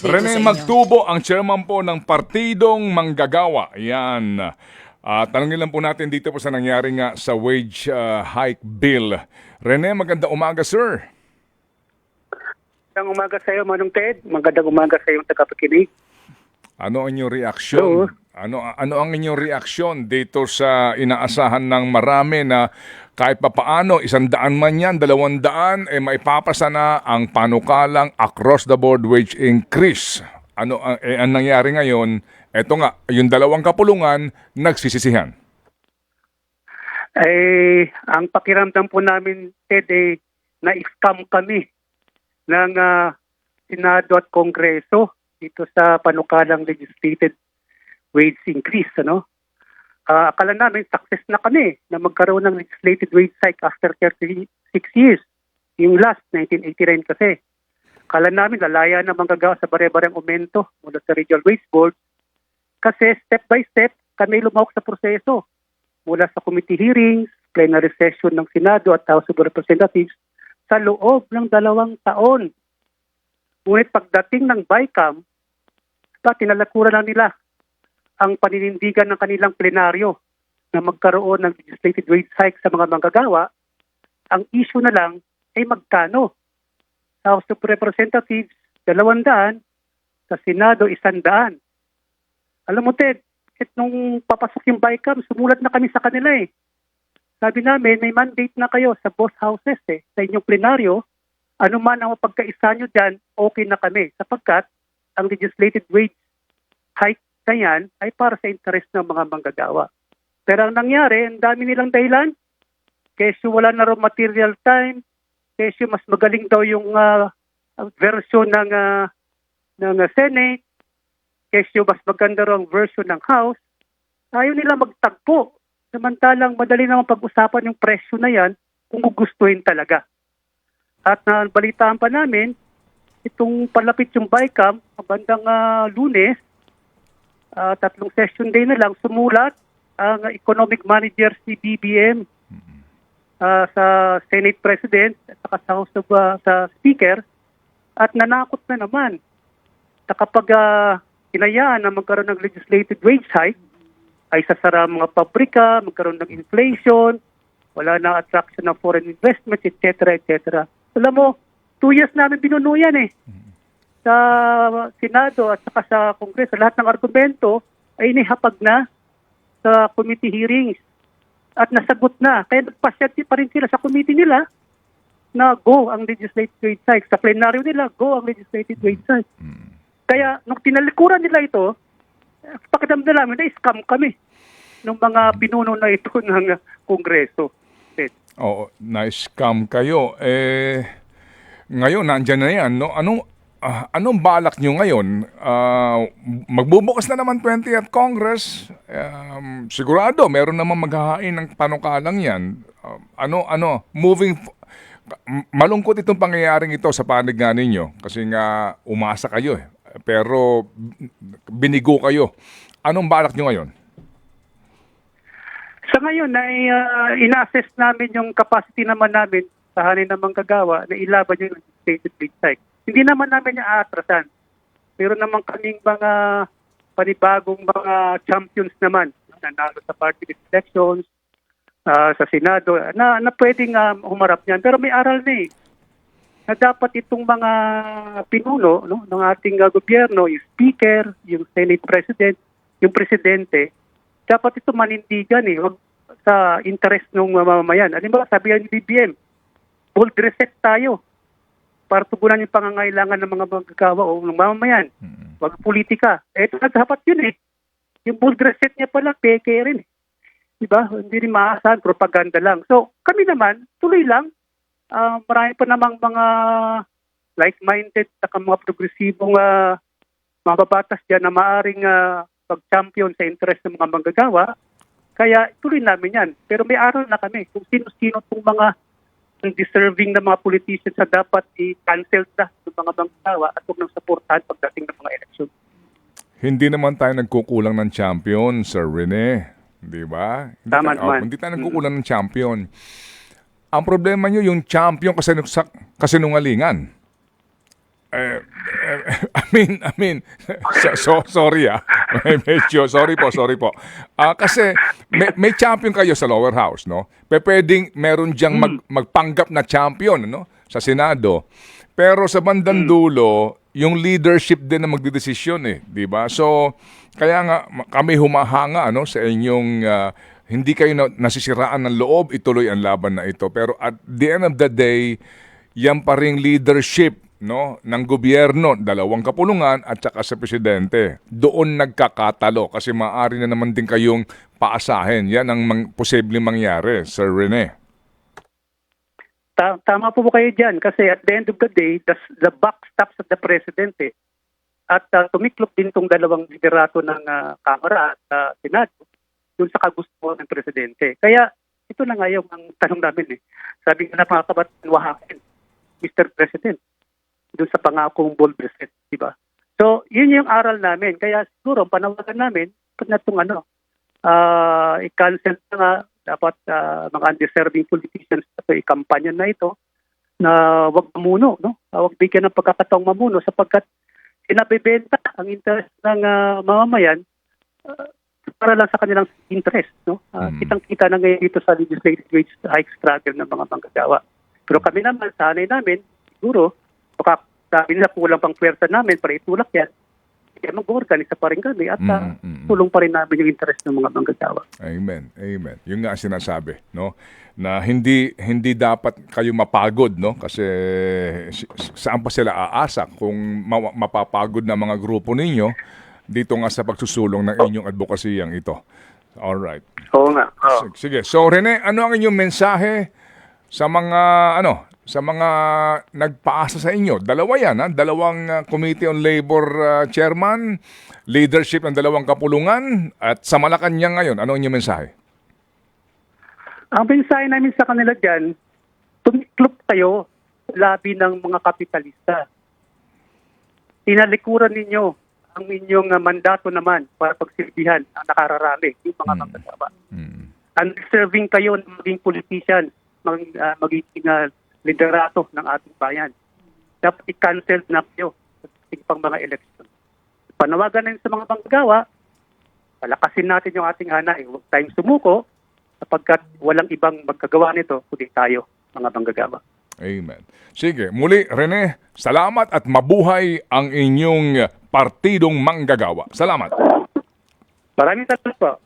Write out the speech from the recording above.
dito Rene sa inyo. Magtubo, ang chairman po ng Partidong Manggagawa. Yan. Tanungin lang po natin dito po sa nangyari nga sa wage hike bill. Rene, maganda umaga, sir. Magandang umaga sa iyo, Manong Ted. Magandang umaga sa iyong tagapakinig. Ano ang inyong reaksyon? Ano ang inyong reaksyon dito sa inaasahan ng marami na kahit papaano, 100 man yan, 200, maipapasa na ang panukalang across the board wage increase. Ano ang nangyari ngayon? Eto nga, yung 2 kapulungan, nagsisisihan. Ang pakiramdam po namin, Ted, na-scam kami ng Senado at Kongreso dito sa panukalang legislated wage increase. Akala namin success na kami na magkaroon ng legislated wage hike after 36 years. Yung last, 1989 kasi. Akala namin lalaya na manggagawa sa bare-bareng aumento mula sa Regional Wage Board kasi step by step kami lumahok sa proseso mula sa committee hearings, plenary session ng Senado at House of Representatives sa loob ng 2 taon. Ngunit pagdating ng BICAM, tinalakuran lang nila ang paninindigan ng kanilang plenaryo na magkaroon ng legislated wage hike sa mga manggagawa. Ang issue na lang ay magkano. Sa House of Representatives, 200, sa Senado, 100. Alam mo, Ted, nung papasok yung BICAM, sumulat na kami sa kanila eh. Sabi namin, may mandate na kayo sa both houses sa inyong plenaryo. Ano man ang mapagkaisa nyo dyan, okay na kami. Sapagkat ang legislated wage hike na yan ay para sa interest ng mga manggagawa. Pero ang nangyari, ang dami nilang dahilan. Kesyo wala na raw material time. Kesyo mas magaling daw yung version ng Senate. Kesyo mas maganda raw ang version ng House. Ayaw nila magtagpo. Samantalang madali naman pag-usapan yung presyo na yan kung gugustuhin talaga. At balitaan pa namin, itong palapit yung BICAM, bandang Lunes, 3 session day na lang, sumulat ang economic manager si BBM sa Senate President at saka sa House of sa Speaker at nanakot na naman na kapag hinayaan na magkaroon ng legislated wage hike, ay sasara ang mga pabrika, magkaroon ng inflation, wala na attraction ng foreign investments, etc. etc. Alam mo, 2 years namin binunuyan sa Senado at saka sa Kongreso. Lahat ng argumento ay inihapag na sa committee hearings at nasagot na. Kaya nagpasya pa rin sila sa committee nila na go ang legislative wage hike. Sa plenaryo nila, go ang legislative wage hike. Kaya nung tinalikuran nila ito, pakidamdam namin na scam kami ng mga pinuno na ito ng Kongreso. Oo, na-scam kayo. Ngayon, nandyan na yan. No? Anong balak nyo ngayon? Magbubukas na naman 20th Congress. Sigurado, meron naman maghahain ng panukalang yan. Malungkot itong pangyayaring ito sa panig nga ninyo. Kasi nga, umasa kayo. Pero binigo kayo. Anong balak nyo ngayon? Sa ngayon ay ina-assess namin yung capacity naman namin sa hanin ng manggagawa na ilaban yung legislative wage hike. Hindi naman namin yung aatrasan. Pero naman kaming mga panibagong mga champions naman nanalo sa party list elections, sa Senado, na pwedeng humarap niyan. Pero may aral na na dapat itong mga pinuno ng ating gobyerno, yung Speaker, yung Senate President, yung Presidente, dapat ito manindigan wag sa interest ng mamamayan. Alam mo, sabi ni BBM, bold reset tayo para tugunan yung pangangailangan ng mga manggagawa o ng mamamayan. Wag politika. Ito na dapat yun Yung bold reset niya pala, peke rin. Diba? Hindi rin maasahan, propaganda lang. So, kami naman, tuloy lang. Marami pa namang mga like-minded at mga progresibong mga babatas dyan na maaring pag-champion sa interest ng mga manggagawa. Kaya tuloy namin yan. Pero may aral na kami kung sino-sino itong mga deserving na mga politicians na dapat i-cancel na ng mga manggagawa at huwag nang supportahan pagdating ng mga eleksyon. Hindi naman tayo nagkukulang ng champion, Sir Rene. Di ba? Tama naman. Hindi tayo nagkukulang ng champion. Ang problema nyo, yung champion kasinungalingan. sorry sorry po. Kasi may champion kayo sa lower house, no? Pwedeng meron diyang magpanggap na champion, no? Sa Senado. Pero sa bandang dulo, yung leadership din na magdedesisyon di ba? So, kaya nga kami humahanga sa inyong hindi kayo nasisiraan ng loob, ituloy ang laban na ito. Pero at the end of the day, yan pa ring leadership ng gobyerno, 2 kapulungan at saka sa presidente. Doon nagkakatalo kasi maaari na naman din kayong paasahin. Yan ang posibleng mangyari, Sir Rene. Tama po kayo dyan kasi at the end of the day, the buck stops at the president At tumiklop din itong 2 liderato ng Kamara at Senado dun sa kagustuhan ng presidente. Kaya ito na ngayon ang tanong namin Sabi nga na mga kabataan, wahakin, Mr. President, dun sa pangakong bold reset, di ba? So, yun yung aral namin. Kaya siguro, panawagan namin, pag na itong i-cancel na nga, dapat mga undeserving politicians i-kampanya na ito na wag mamuno, wag bigyan ng pagkakataong mamuno sapagkat sinabibenta ang interest ng mamamayan para lang sa kanilang interest. Kitang-kita na ngayon dito sa legislative wage hike struggle ng mga manggagawa. Pero kami naman, sanay namin, siguro, sabi nila kulang pang pwersa namin para itulak yan. Kaya mag-organisa pa rin kami at tulong pa rin namin yung interest ng mga manggagawa. Amen. Yung nga sinasabi, na hindi dapat kayo mapagod, kasi saan pa sila aasa kung mapapagod na mga grupo ninyo dito nga sa pagsusulong ng inyong advokasiyang ito. All right. Oo nga. Sige. So Rene, ano ang inyong mensahe sa mga nagpaasa sa inyo? 2 yan, 2 Committee on Labor Chairman, leadership ng 2 kapulungan, at sa Malacanang ngayon, ano ang inyong mensahe? Ang mensahe namin sa kanila dyan, tumiklop kayo sa labi ng mga kapitalista. Tinalikuran ninyo ang inyong mandato naman para pagsilbihan ang nakararami, yung mga manggagawa. Undeserving kayo na maging politician, maging liderato ng ating bayan. Dapat i-cancel na kayo sa pang mga eleksyon. Panawagan na sa mga manggagawa, palakasin natin yung ating hanay. Huwag tayong sumuko sapagkat walang ibang magkagawa nito kundi tayo, mga manggagawa. Amen. Sige, muli Rene, salamat at mabuhay ang inyong partidong manggagawa. Salamat. Maraming salamat po.